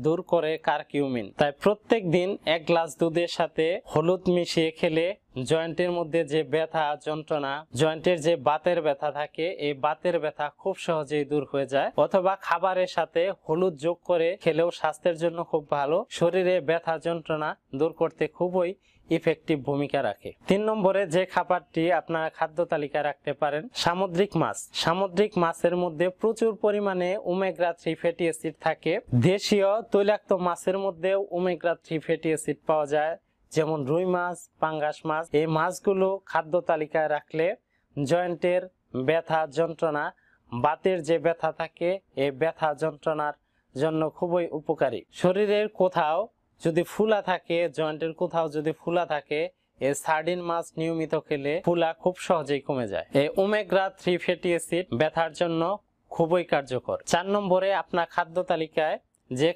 দূর করে কারকিউমিন। তাই প্রত্যেক দিন 1 গ্লাস দুধের সাথে হলুদ মিশিয়ে খেলে জয়েন্টের মধ্যে যে ব্যথা যন্ত্রণা, জয়েন্টের যে বাতের ব্যথা থাকে, এই বাতের ব্যথা খুব সহজেই দূর হয়ে যায়। অথবা খাবারের সাথে হলুদ যোগ করে খেলেও স্বাস্থ্যের জন্য খুব ভালো, শরীরে ব্যথা যন্ত্রণা দূর করতে খুবই ইফেক্টিভ ভূমিকা রাখে। 3 নম্বরে যে খাবারটি আপনারা খাদ্য তালিকায় রাখতে পারেন, সামুদ্রিক মাছ। সামুদ্রিক মাছের মধ্যে প্রচুর পরিমাণে ওমেগা 3 ফ্যাটি অ্যাসিড থাকে। দেশীয় তৈলাক্ত মাছের মধ্যে ওমেগা 3 ফ্যাটি অ্যাসিড পাওয়া যায়, যেমন রুই মাছ, পাঙ্গাস মাছ। এই মাছগুলো খাদ্য তালিকায় রাখলে জয়েন্টের ব্যথা যন্ত্রণা, বাতের যে ব্যথা থাকে, এই ব্যথা যন্ত্রণার জন্য খুবই উপকারী। শরীরের কোথাও যদি ফুলা থাকে, জয়েন্টের কোথাও যদি ফুলা থাকে, এই সার্ডিন মাছ নিয়মিত খেলে ফুলা খুব সহজেই কমে যায়। এই ওমেগা 3 ফ্যাটি অ্যাসিড ব্যথার জন্য খুবই কার্যকর। 4 নম্বরে আপনার খাদ্য তালিকায় যে